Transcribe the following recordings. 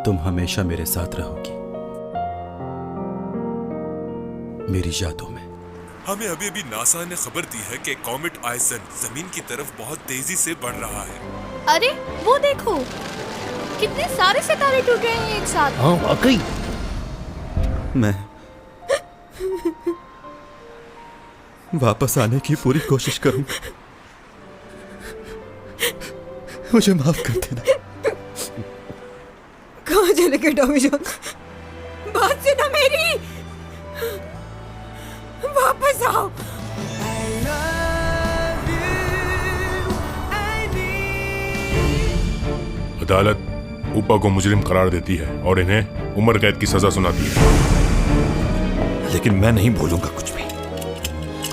तुम हमेशा मेरे साथ रहोगी, मेरी यादों में। हमें अभी अभी नासा ने खबर दी है कि कॉमेट आइसन जमीन की तरफ बहुत तेजी से बढ़ रहा है। अरे वो देखो, कितने सारे सितारे टूट गए हैं एक साथ। हाँ वाकई। मैं वापस आने की पूरी कोशिश करूंगा, मुझे माफ कर देना। कहाँ चले गए टॉमी जॉन? बात सुनो मेरी, वापस आओ। अदालत ऊपा को मुजरिम करार देती है और इन्हें उम्र कैद की सजा सुनाती है। लेकिन मैं नहीं बोलूंगा कुछ भी।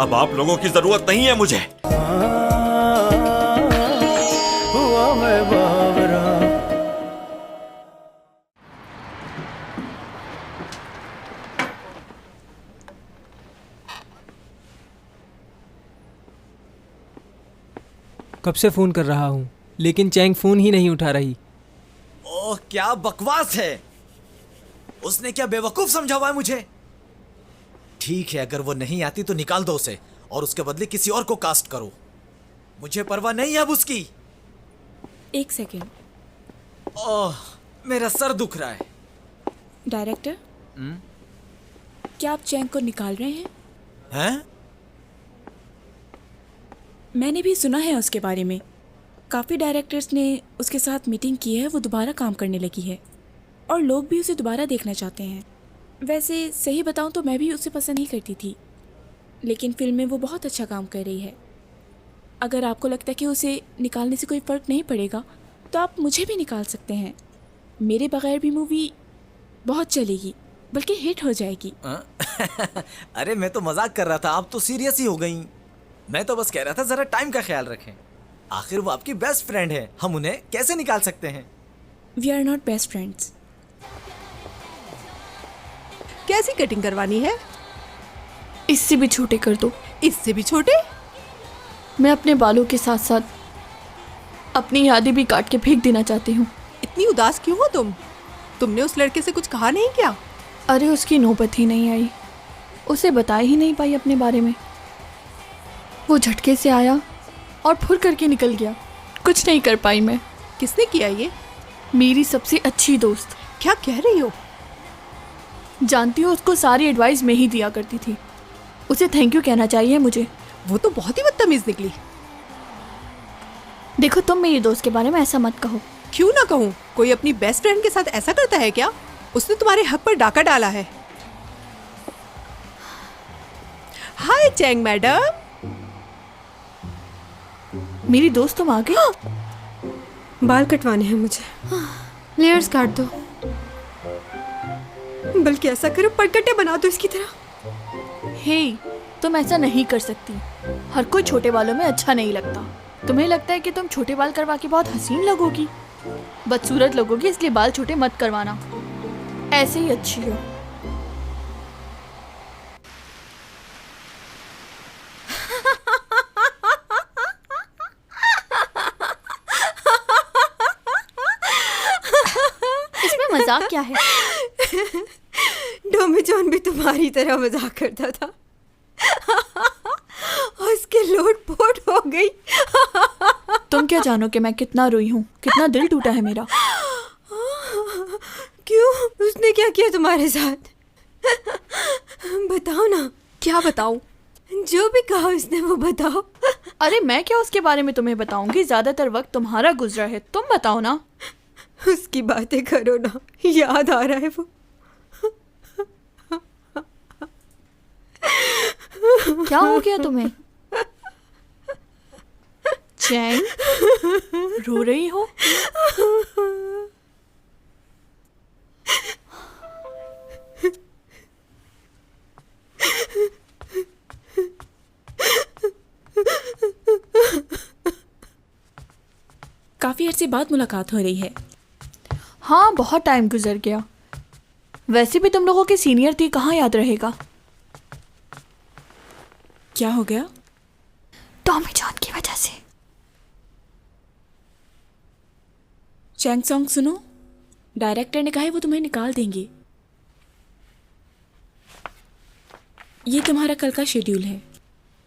अब आप लोगों की जरूरत नहीं है मुझे। कब से फोन कर रहा हूँ लेकिन चैंग फोन ही नहीं उठा रही। ओह क्या बकवास है। उसने क्या बेवकूफ समझा हुआ है मुझे। ठीक है, अगर वो नहीं आती तो निकाल दो उसे और उसके बदले किसी और को कास्ट करो। मुझे परवाह नहीं है अब उसकी। एक सेकेंड। ओह मेरा सर दुख रहा है। डायरेक्टर, क्या आप चैंग को निकाल रहे हैं? हैं? मैंने भी सुना है उसके बारे में। काफ़ी डायरेक्टर्स ने उसके साथ मीटिंग की है, वो दोबारा काम करने लगी है और लोग भी उसे दोबारा देखना चाहते हैं। वैसे सही बताऊं तो मैं भी उसे पसंद नहीं करती थी, लेकिन फिल्म में वो बहुत अच्छा काम कर रही है। अगर आपको लगता है कि उसे निकालने से कोई फ़र्क नहीं पड़ेगा तो आप मुझे भी निकाल सकते हैं। मेरे बगैर भी मूवी बहुत चलेगी, बल्कि हिट हो जाएगी। अरे मैं तो मजाक कर रहा था, आप तो सीरियस ही हो गई। मैं तो बस कह रहा था जरा टाइम का ख्याल रखें। आखिर वो आपकी बेस्ट फ्रेंड है, हम उन्हें कैसे निकाल सकते हैं? We are not best friends. कैसी कटिंग करवानी है? इससे भी छोटे कर दो। इससे भी छोटे? मैं अपने बालों के साथ साथ अपनी यादें भी काट के फेंक देना चाहती हूँ। इतनी उदास क्यों हो तुम? तुमने उस लड़के से कुछ कहा नहीं क्या? अरे उसकी नौबत ही नहीं आई, उसे बता ही नहीं पाई अपने बारे में। वो झटके से आया और फुर करके निकल गया, कुछ नहीं कर पाई मैं। किसने किया ये? मेरी सबसे अच्छी दोस्त। क्या कह रही हो? जानती हो, उसको सारी एडवाइस मैं ही दिया करती थी। उसे थैंक यू कहना चाहिए मुझे। वो तो बहुत ही बदतमीज निकली। देखो, तुम मेरी दोस्त के बारे में ऐसा मत कहो। क्यों ना कहूँ? कोई अपनी बेस्ट फ्रेंड के साथ ऐसा करता है क्या? उसने तुम्हारे हक पर डाका डाला है। हाय चैंग मैडम। मेरी दोस्त तुम आ गई? बाल कटवाने हैं मुझे। लेयर्स काट दो, बल्कि ऐसा करो परकटे बना दो इसकी तरह। हे, तुम ऐसा नहीं कर सकती। हर कोई छोटे बालों में अच्छा नहीं लगता। तुम्हें लगता है कि तुम छोटे बाल करवा के बहुत हसीन लगोगी, बदसूरत लगोगी, इसलिए बाल छोटे मत करवाना। ऐसे ही अच्छी हो। इसमें मजाक क्या है? टॉमी जॉन भी तुम्हारी तरह मजाक करता था। उसके लोट पोट हो गई। तुम क्या जानो कि मैं कितना रोई हूँ, कितना दिल टूटा है मेरा। क्यों? उसने क्या किया तुम्हारे साथ? बताओ ना। क्या बताऊं? जो भी कहा उसने वो बताओ। अरे मैं क्या उसके बारे में तुम्हें बताऊंगी? ज्यादातर वक्त तुम्हारा गुजरा है, तुम बताओ ना। उसकी बातें करो ना, याद आ रहा है वो। क्या हो गया तुम्हें? चैंग, रो रही हो? काफी अरसे बाद मुलाकात हो रही है। हाँ, बहुत टाइम गुजर गया। वैसे भी तुम लोगों के सीनियर थी, कहाँ याद रहेगा। क्या हो गया? टॉमी जॉन की वजह से। चैंग सॉन्ग सुनो। डायरेक्टर ने कहा है वो तुम्हें निकाल देंगे। ये तुम्हारा कल का शेड्यूल है,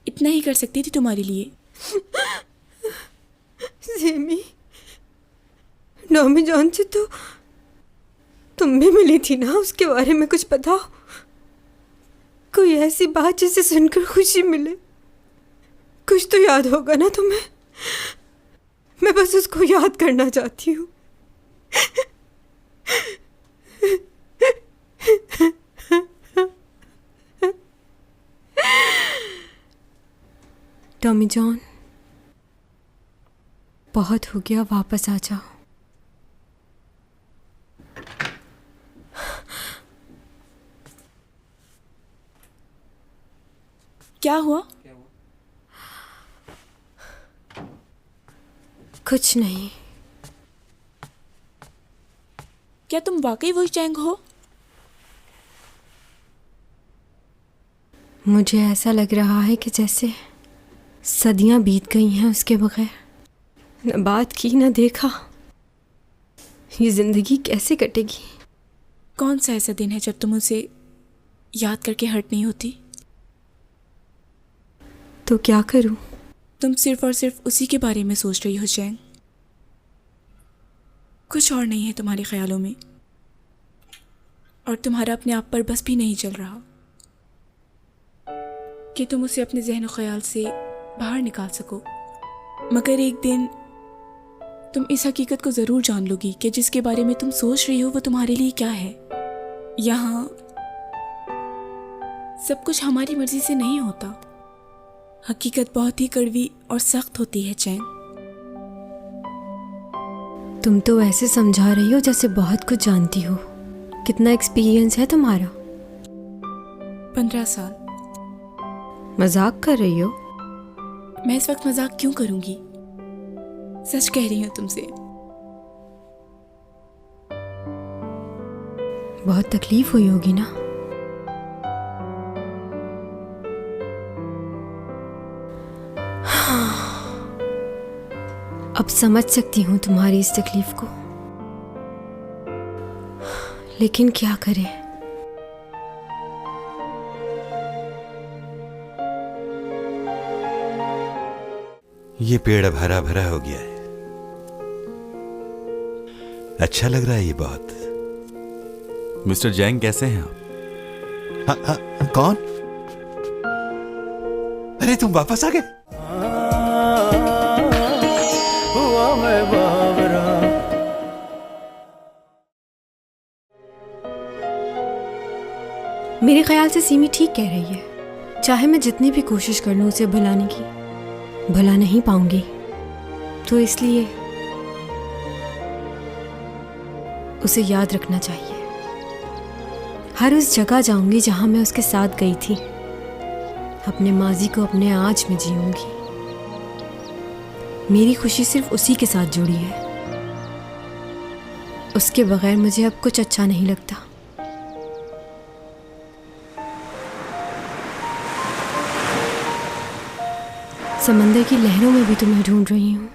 इतना ही कर सकती थी तुम्हारे लिए। सेमी, नॉमी जॉन से तो तुम भी मिली थी ना, उसके बारे में कुछ बताओ। कोई ऐसी बात जिसे सुनकर खुशी मिले, कुछ तो याद होगा ना तुम्हें। मैं बस उसको याद करना चाहती हूँ। टॉमी जॉन, बहुत हो गया, वापस आ जाओ। क्या हुआ? कुछ नहीं। क्या तुम वाकई वही चैंग हो? मुझे ऐसा लग रहा है कि जैसे सदियां बीत गई हैं उसके बगैर। न बात की न देखा, ये जिंदगी कैसे कटेगी? कौन सा ऐसा दिन है जब तुम उसे याद करके हर्ट नहीं होती? तो क्या करूं? तुम सिर्फ और सिर्फ उसी के बारे में सोच रही हो चैंग, कुछ और नहीं है तुम्हारे ख्यालों में, और तुम्हारा अपने आप पर बस भी नहीं चल रहा कि तुम उसे अपने जहन ख्याल से बाहर निकाल सको। मगर एक दिन तुम इस हकीकत को ज़रूर जान लोगी कि जिसके बारे में तुम सोच रही हो वो तुम्हारे लिए क्या है। यहाँ सब कुछ हमारी मर्जी से नहीं होता। हकीकत बहुत ही कड़वी और सख्त होती है चैन। तुम तो ऐसे समझा रही हो जैसे बहुत कुछ जानती हो। कितना एक्सपीरियंस है तुम्हारा? 15 साल। मजाक कर रही हो? मैं इस वक्त मजाक क्यों करूंगी, सच कह रही हूं तुमसे। बहुत तकलीफ हुई होगी ना? अब समझ सकती हूँ तुम्हारी इस तकलीफ को, लेकिन क्या करें? ये पेड़ अब हरा भरा हो गया है, अच्छा लग रहा है ये बहुत। मिस्टर जैंग, कैसे हैं आप? हाँ, कौन? अरे तुम वापस आ गए? मेरे ख्याल से सीमी ठीक कह रही है। चाहे मैं जितनी भी कोशिश कर लूं उसे भुलाने की, भुला नहीं पाऊंगी। तो इसलिए उसे याद रखना चाहिए। हर उस जगह जाऊंगी जहां मैं उसके साथ गई थी। अपने माजी को अपने आज में जीऊंगी। मेरी खुशी सिर्फ उसी के साथ जुड़ी है। उसके बगैर मुझे अब कुछ अच्छा नहीं लगता। समंदर की लहरों में भी तुम्हें ढूंढ रही हूँ।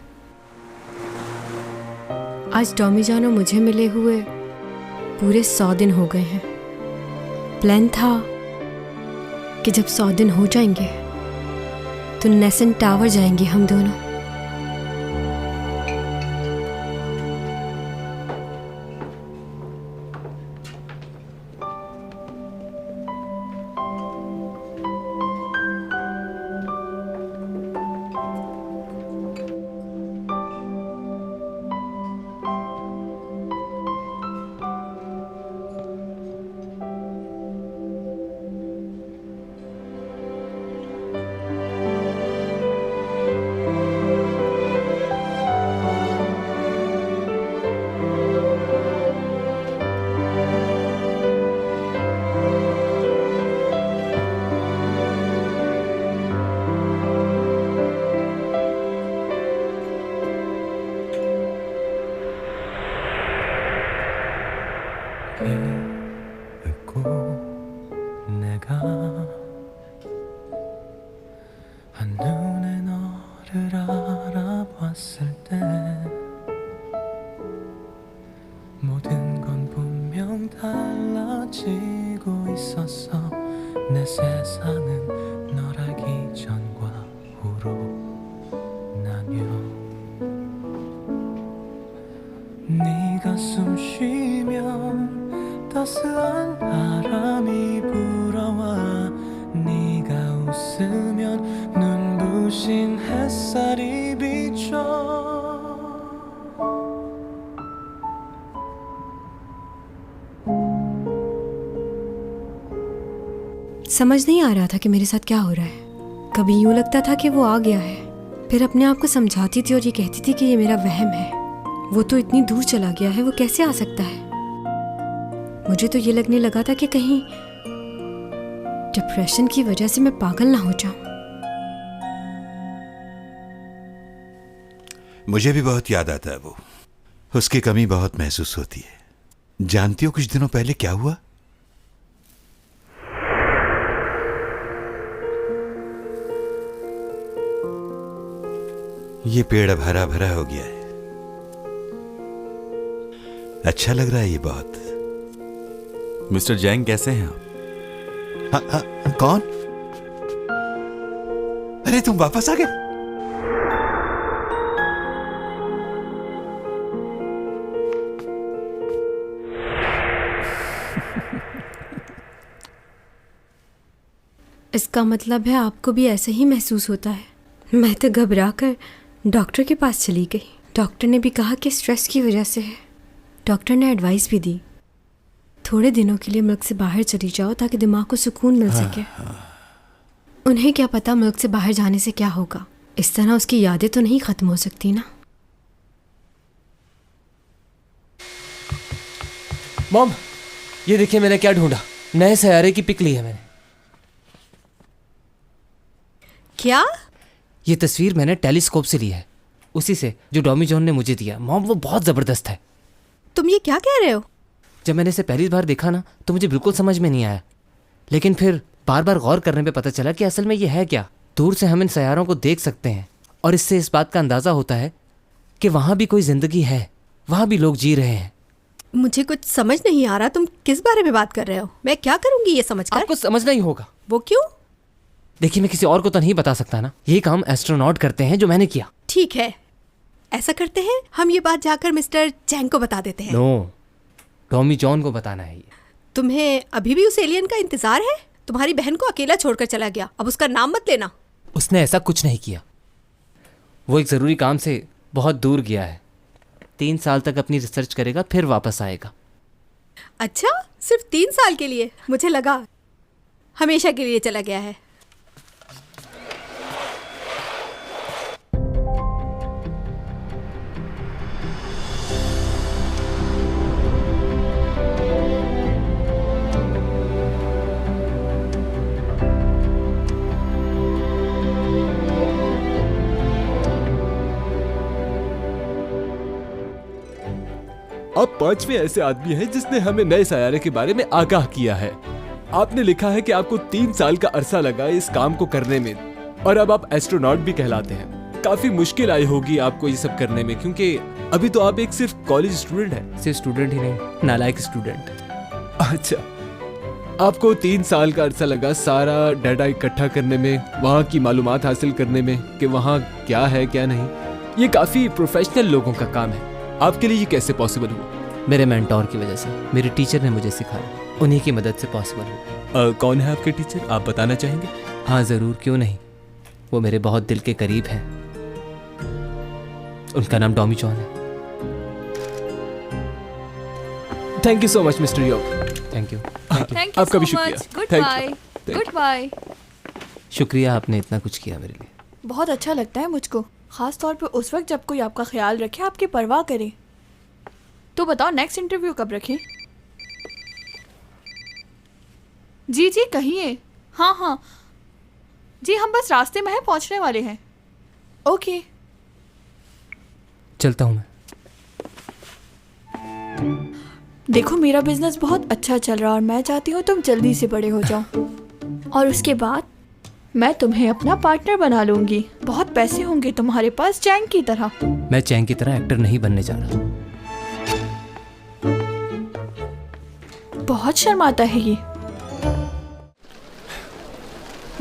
आज टॉमी जान और मुझे मिले हुए पूरे 100 दिन हो गए हैं। प्लान था कि जब 100 दिन हो जाएंगे तो नेसन टावर जाएंगे हम दोनों। 웃고 내가 한눈에 너를 알아봤을 때 모든 걸 부신 햇살이 비춰 समझ नहीं आ रहा था कि मेरे साथ क्या हो रहा है। कभी यूं लगता था कि वो आ गया है, फिर अपने आप को समझाती थी और ये कहती थी कि ये मेरा वहम है। वो तो इतनी दूर चला गया है, वो कैसे आ सकता है। मुझे तो ये लगने लगा था कि कहीं डिप्रेशन की वजह से मैं पागल ना हो जाऊं। मुझे भी बहुत याद आता है वो। उसकी कमी बहुत महसूस होती है। जानती हो कुछ दिनों पहले क्या हुआ? ये पेड़ अब हरा भरा हो गया है। अच्छा लग रहा है ये बहुत। मिस्टर जैंग कैसे हैं आप? हाँ, कौन? अरे तुम वापस आ गए? इसका मतलब है आपको भी ऐसा ही महसूस होता है। मैं तो घबरा कर डॉक्टर के पास चली गई। डॉक्टर ने भी कहा कि स्ट्रेस की वजह से है। डॉक्टर ने एडवाइस भी दी, थोड़े दिनों के लिए मुल्क से बाहर चली जाओ ताकि दिमाग को सुकून मिल सके। उन्हें क्या पता मुल्क से बाहर जाने से क्या होगा। इस तरह उसकी यादें तो नहीं ख़त्म हो सकती ना। मॉम, ये देखिए मैंने क्या ढूंढा। नए सैयारे की पिक ली है मैंने। क्या? ये तस्वीर मैंने टेलीस्कोप से ली है, उसी से जो डॉमी जॉन ने मुझे दिया। मॉम, वो बहुत ज़बरदस्त है। तुम ये क्या कह रहे हो? जब मैंने इसे पहली बार देखा ना तो मुझे बिल्कुल समझ में नहीं आया, लेकिन फिर बार बार गौर करने पे पता चला कि असल में ये है क्या। दूर से हम इन सैयारों को देख सकते हैं और इससे इस बात का अंदाज़ा होता है कि वहाँ भी कोई ज़िंदगी है, वहाँ भी लोग जी रहे हैं। मुझे कुछ समझ नहीं आ रहा, तुम किस बारे में बात कर रहे हो? मैं क्या करूँगी ये समझकर? आपको समझना ही होगा। वो क्यों? देखिए, मैं किसी और को तो नहीं बता सकता ना। ये काम एस्ट्रोनॉट करते हैं जो मैंने किया। ठीक है, ऐसा करते हैं, हम ये बात जाकर मिस्टर जैंग को बता देते हैं। नो, टॉमी जॉन को बताना है ये। तुम्हें अभी भी उस एलियन का इंतजार है? तुम्हारी बहन को अकेला छोड़कर चला गया, अब उसका नाम मत लेना। उसने ऐसा कुछ नहीं किया। वो एक ज़रूरी काम से बहुत दूर गया है। 3 साल तक अपनी रिसर्च करेगा, फिर वापस आएगा। अच्छा, सिर्फ 3 साल के लिए? मुझे लगा हमेशा के लिए चला गया है। आप 5वें ऐसे आदमी हैं जिसने हमें नए सैयारे के बारे में आगाह किया है। आपने लिखा है कि आपको 3 साल का अरसा लगा इस काम को करने में, और अब आप एस्ट्रोनॉट भी कहलाते हैं। काफी मुश्किल आई होगी आपको ये सब करने में, क्योंकि अभी तो आप एक सिर्फ कॉलेज स्टूडेंट हैं। सिर्फ स्टूडेंट ही नहीं, नालायक स्टूडेंट। अच्छा, आपको 3 साल का अरसा लगा सारा डाटा इकट्ठा करने में, वहाँ की मालूमात हासिल करने में कि वहाँ क्या है क्या नहीं। ये काफी प्रोफेशनल लोगों का काम है। आपके लिए ये कैसे पॉसिबल हुआ? मेरे मेंटोर की वजह से, मेरे टीचर ने मुझे सिखाया, उन्हीं की मदद से पॉसिबल हुआ। कौन है आपके टीचर, आप बताना चाहेंगे? हाँ ज़रूर, क्यों नहीं। वो मेरे बहुत दिल के करीब हैं। उनका नाम टॉमी जॉन है। Thank you so much mister York. Thank you. Thank you आपका भी सो शुक्रिया। Much. Good Thank bye. you. Good bye. शुक्रिया, आपने इतना कुछ किया मेरे लिए। बहुत अच्छा लगता है मुझको, खास तौर पे उस वक्त जब कोई आपका ख्याल रखे, आपकी परवाह करे। तो बताओ नेक्स्ट इंटरव्यू कब रखें? जी जी कहिए। हाँ हाँ जी, हम बस रास्ते में हैं, पहुंचने वाले हैं। ओके, चलता हूँ मैं। देखो मेरा बिजनेस बहुत अच्छा चल रहा है और मैं चाहती हूँ तुम जल्दी से बड़े हो जाओ, और उसके बाद मैं तुम्हें अपना पार्टनर बना लूंगी। बहुत पैसे होंगे तुम्हारे पास, चैंग की तरह। मैं चैंग की तरह एक्टर नहीं बनने जा रहा। बहुत शर्माता है ये।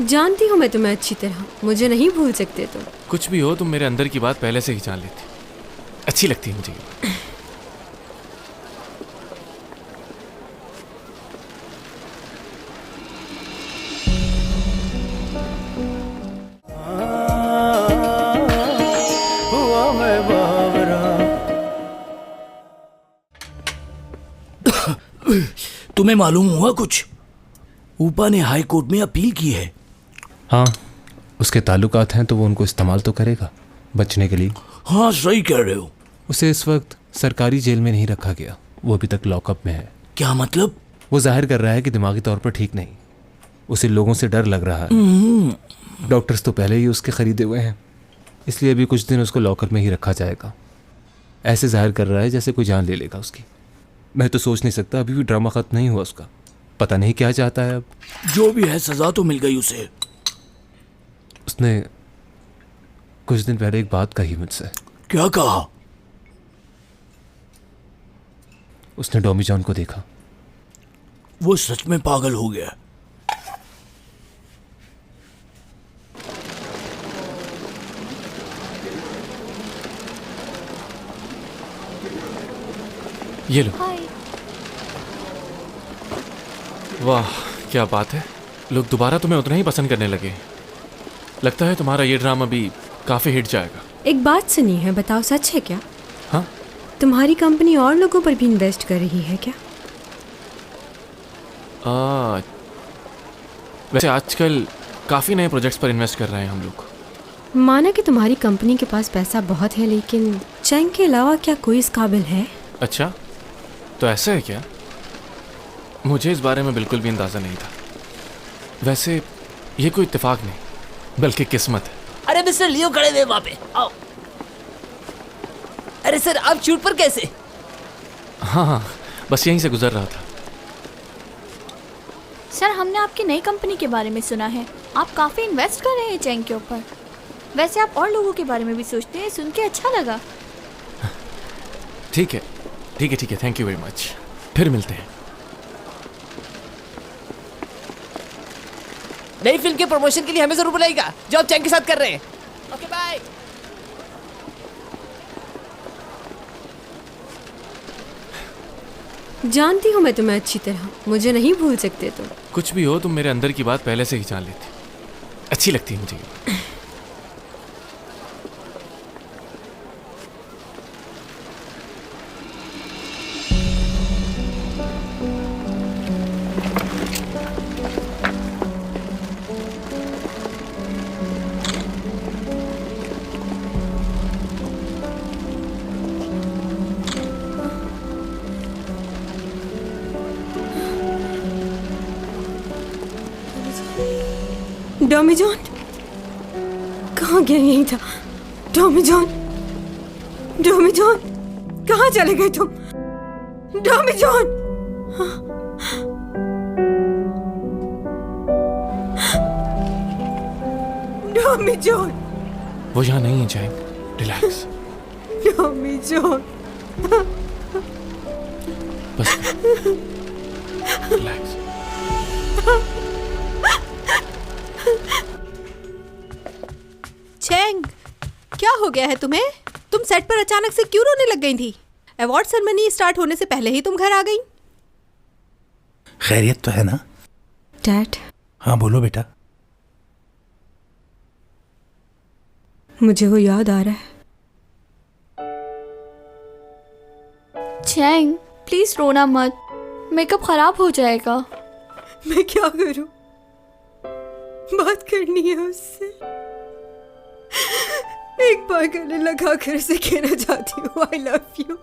जानती हूँ मैं तुम्हें अच्छी तरह, मुझे नहीं भूल सकते तुम। कुछ भी हो, तुम मेरे अंदर की बात पहले से ही जान लेती। अच्छी लगती है मुझे ये बात। तुम्हें मालूम हुआ कुछ? ऊपा ने हाई कोर्ट में अपील की है। हाँ, उसके ताल्लुकात हैं तो वो उनको इस्तेमाल तो करेगा बचने के लिए। हाँ सही कह रहे हो। उसे इस वक्त सरकारी जेल में नहीं रखा गया, वो अभी तक लॉकअप में है। क्या मतलब? वो जाहिर कर रहा है कि दिमागी तौर पर ठीक नहीं, उसे लोगों से डर लग रहा है। डॉक्टर्स तो पहले ही उसके खरीदे हुए हैं, इसलिए अभी कुछ दिन उसको लॉकर में ही रखा जाएगा। ऐसे जाहिर कर रहा है जैसे कोई जान ले लेगा उसकी। मैं तो सोच नहीं सकता, अभी भी ड्रामा खत्म नहीं हुआ उसका। पता नहीं क्या चाहता है अब। जो भी है सजा तो मिल गई उसे। उसने कुछ दिन पहले एक बात कही मुझसे। क्या कहा? उसने डॉमी जॉन को देखा। वो सच में पागल हो गया। ये लो। वाह क्या बात है, लोग दोबारा तुम्हें उतना ही पसंद करने लगे। लगता है तुम्हारा ये ड्रामा भी काफी हिट जाएगा। एक बात सुनी है, बताओ सच है क्या? हाँ? तुम्हारी कंपनी और लोगों पर भी इन्वेस्ट कर रही है क्या? वैसे आजकल काफी नए प्रोजेक्ट्स पर इन्वेस्ट कर रहे हैं हम लोग। माना कि तुम्हारी कंपनी के पास पैसा बहुत है, लेकिन चैंग के अलावा क्या कोई इस काबिल है? अच्छा, तो ऐसा है क्या? मुझे इस बारे में बिल्कुल भी अंदाजा नहीं था। वैसे ये कोई इत्तेफाक नहीं, बल्कि किस्मत है। अरे मिस्टर लियो खड़े हुए वहां पे, आओ। अरे सर आप शूट पर कैसे? हाँ, बस यहीं से गुजर रहा था। सर हमने आपकी नई कंपनी के बारे में सुना है, आप काफ़ी इन्वेस्ट कर रहे हैं चैंग के ऊपर। वैसे आप और लोगों के बारे में भी सोचते हैं, सुन के अच्छा लगा। ठीक है ठीक है ठीक है, थैंक यू वेरी मच। फिर मिलते हैं। नई फिल्म के प्रमोशन के लिए हमें जरूर बुलाएगा, जो आप चैंग के साथ कर रहे हैं। Okay bye. जानती हूँ मैं तुम्हें अच्छी तरह, मुझे नहीं भूल सकते तुम। कुछ भी हो, तुम मेरे अंदर की बात पहले से ही जान लेती। अच्छी लगती है मुझे ये बात। डॉमी जॉन कहाँ गया? यही था। डॉमी जॉन, डॉमी जॉन कहाँ चले गए तुम? डॉमी जॉन, डॉमी जॉन। वो यहाँ नहीं है जैंग, रिलैक्स। डॉमी जॉन, बस रिलैक्स। चैंग, क्या हो गया है तुम्हें? तुम सेट पर अचानक से क्यों रोने लग गई थी? अवार्ड सेरेमनी स्टार्ट होने से पहले ही तुम घर आ गई। खैरियत तो है ना? डैड। हाँ बोलो बेटा। मुझे वो याद आ रहा है। चैंग प्लीज रोना मत, मेकअप खराब हो जाएगा। मैं क्या करूं? बात करनी है उससे। एक बार गले लगा कर से कहना चाहती हूँ आई लव यू।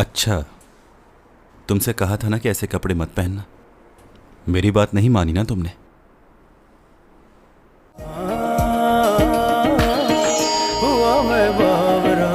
अच्छा, तुमसे कहा था ना कि ऐसे कपड़े मत पहनना। मेरी बात नहीं मानी ना तुमने। हुआ मैं बावरा।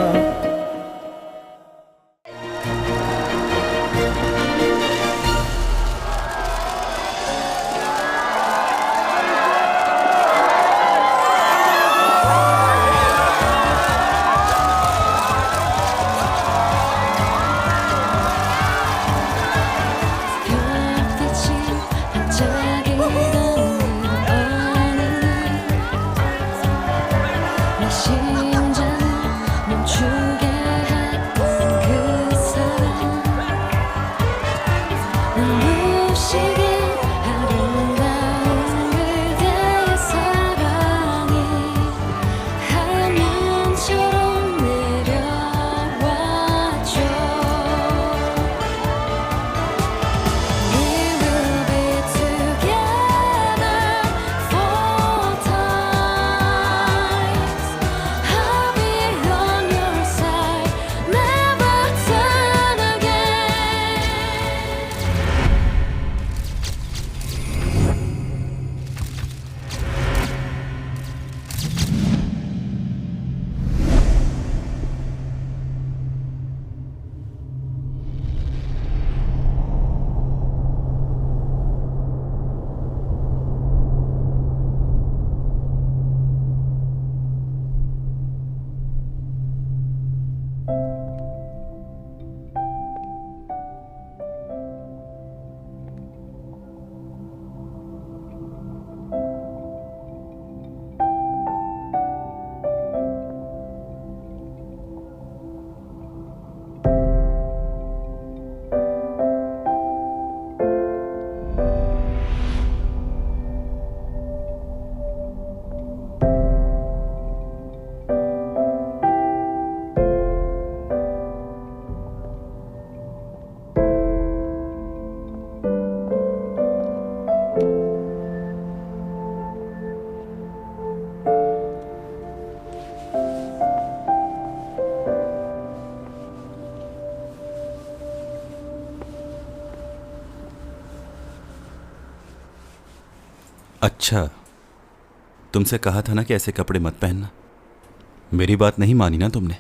अच्छा, तुमसे कहा था ना कि ऐसे कपड़े मत पहनना। मेरी बात नहीं मानी ना तुमने।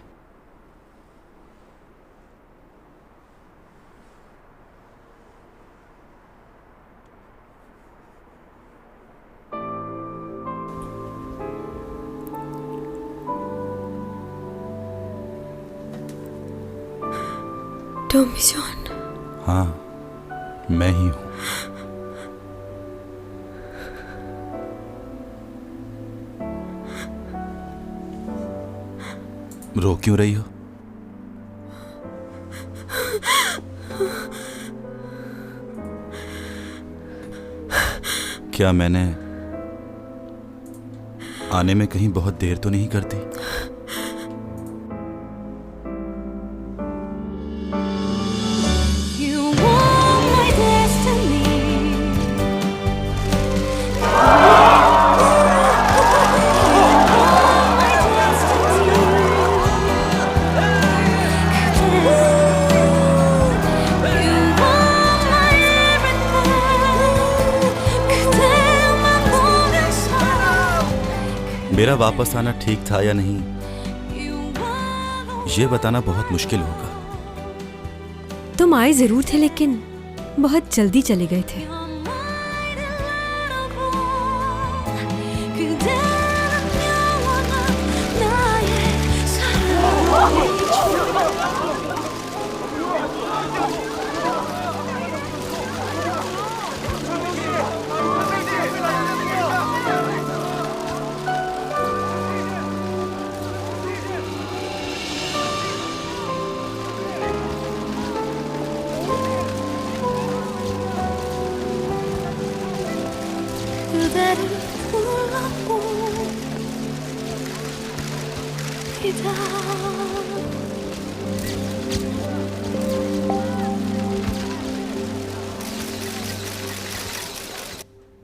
Tommy John. हाँ, मैं ही हूं। रो क्यों रही हो? क्या मैंने आने में कहीं बहुत देर तो नहीं करती? मेरा वापस आना ठीक था या नहीं, ये बताना बहुत मुश्किल होगा। तुम आए जरूर थे, लेकिन बहुत जल्दी चले गए थे।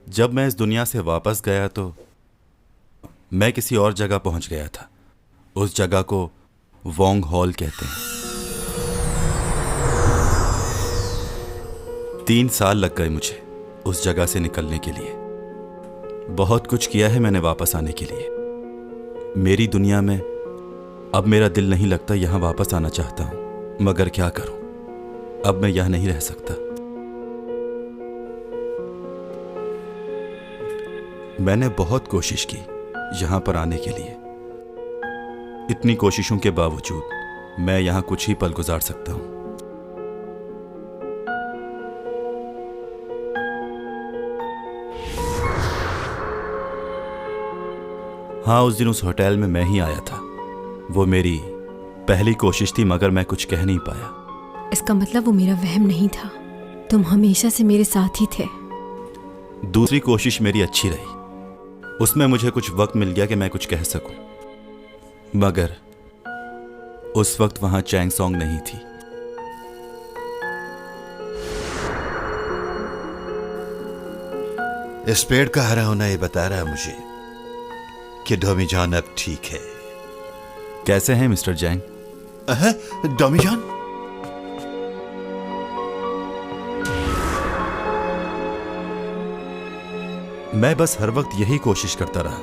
जब मैं इस दुनिया से वापस गया तो मैं किसी और जगह पहुंच गया था। उस जगह को वोंग हॉल कहते हैं। 3 साल लग गए मुझे उस जगह से निकलने के लिए। बहुत कुछ किया है मैंने वापस आने के लिए। मेरी दुनिया में अब मेरा दिल नहीं लगता। यहाँ वापस आना चाहता हूँ, मगर क्या करूँ, अब मैं यहाँ नहीं रह सकता। मैंने बहुत कोशिश की यहाँ पर आने के लिए। इतनी कोशिशों के बावजूद मैं यहाँ कुछ ही पल गुजार सकता हूँ। हाँ, उस दिन उस होटल में मैं ही आया था। वो मेरी पहली कोशिश थी, मगर मैं कुछ कह नहीं पाया। इसका मतलब वो मेरा वहम नहीं था, तुम हमेशा से मेरे साथ ही थे। दूसरी कोशिश मेरी अच्छी रही, उसमें मुझे कुछ वक्त मिल गया कि मैं कुछ कह सकूं, मगर उस वक्त वहां चैंग सॉन्ग नहीं थी। इस पेड़ का हरा होना ये बता रहा मुझे कि डॉमी जान अब ठीक है। कैसे हैं मिस्टर जैंग? डॉमी जान? मैं बस हर वक्त यही कोशिश करता रहा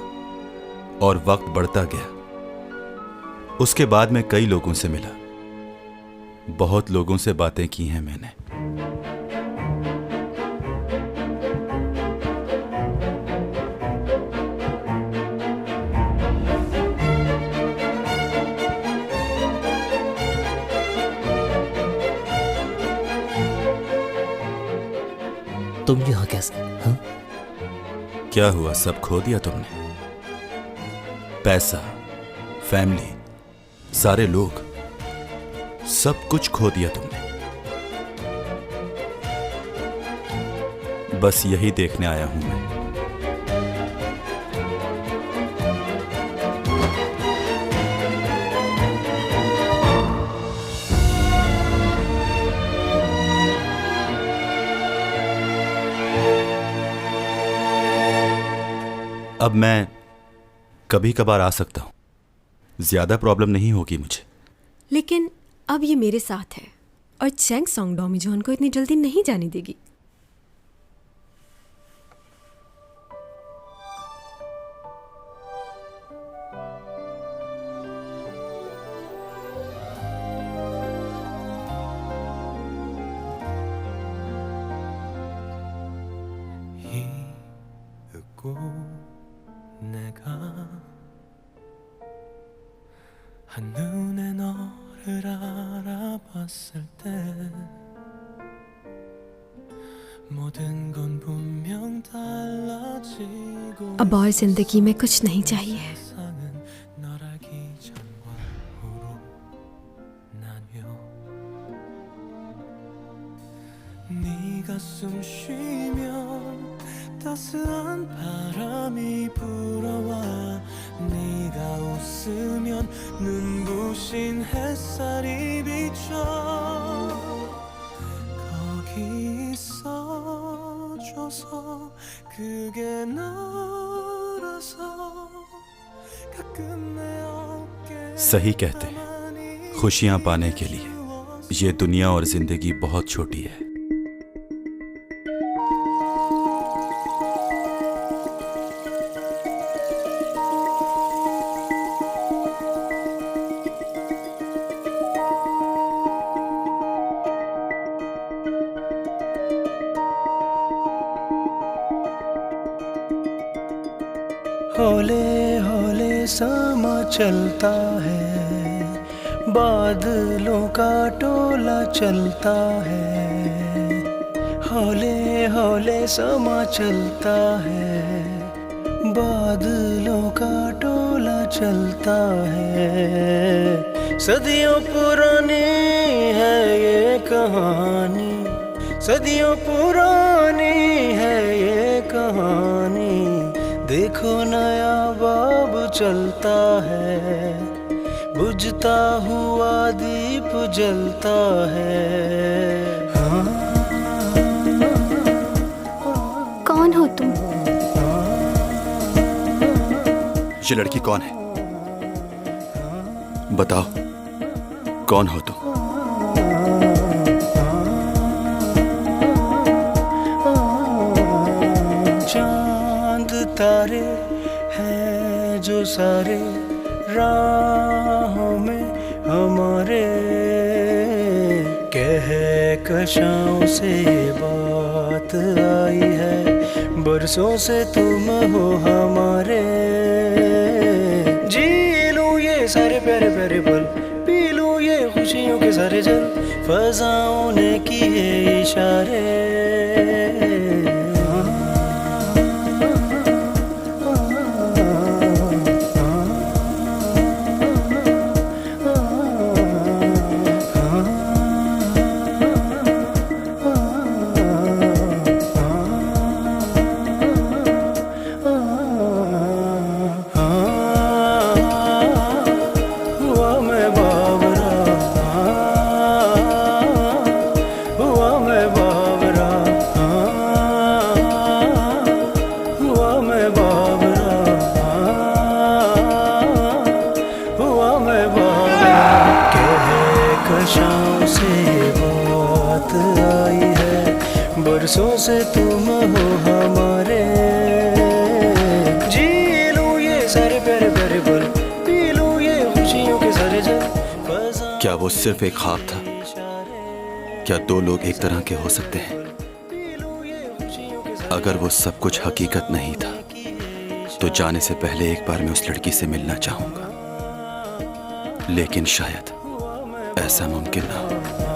और वक्त बढ़ता गया। उसके बाद मैं कई लोगों से मिला, बहुत लोगों से बातें की हैं मैंने। तुम यहाँ कैसे? हाँ? क्या हुआ, सब खो दिया तुमने? पैसा, फैमिली, सारे लोग, सब कुछ खो दिया तुमने। बस यही देखने आया हूं मैं। अब मैं कभी कभार आ सकता हूं, ज्यादा प्रॉब्लम नहीं होगी मुझे। लेकिन अब ये मेरे साथ है और चैंग सॉन्ग डॉमी जॉन को इतनी जल्दी नहीं जाने देगी। 한눈에 너를 알아봤을 때 모든 건 분명 달라지고 अब और जिंदगी में कुछ नहीं चाहिए। 세상은 널 알기 전과 후로 나뉘어 네가 숨 쉬면 따스한 바람이 불어와 네가 웃으면 눈부신 햇살이 비춰 거기 있어줘서 그게 너라서 가끔 내 어깨 सही कहते हैं, खुशियां पाने के लिए ये दुनिया और जिंदगी बहुत छोटी है। हौले हौले समा चलता है, बादलों का टोला चलता है। हौले हौले समा चलता है, बादलों का टोला चलता है। सदियों पुरानी है ये कहानी, सदियों पुरानी है ये कहानी। देखो नया बाब चलता है, बुझता हुआ दीप जलता है। कौन हो तुम? ये लड़की कौन है? बताओ, कौन हो तुम? तारे हैं जो सारे राहों में हमारे, कहकशाओं से बात आई है, बरसों से तुम हो हमारे। जी लूं ये सारे प्यारे प्यारे पल, पी लूं ये खुशियों के सारे जल, फजाओं ने किए इशारे। बरसों से तुम हो हमारे, जी लूं ये सारे प्यारे प्यारे पल, पी लूं ये खुशियों के सारे जल। क्या वो सिर्फ एक ख्वाब था? क्या दो लोग एक तरह के हो सकते हैं? अगर वो सब कुछ हकीकत नहीं था तो जाने से पहले एक बार मैं उस लड़की से मिलना चाहूंगा, लेकिन शायद ऐसा मुमकिन ना हो।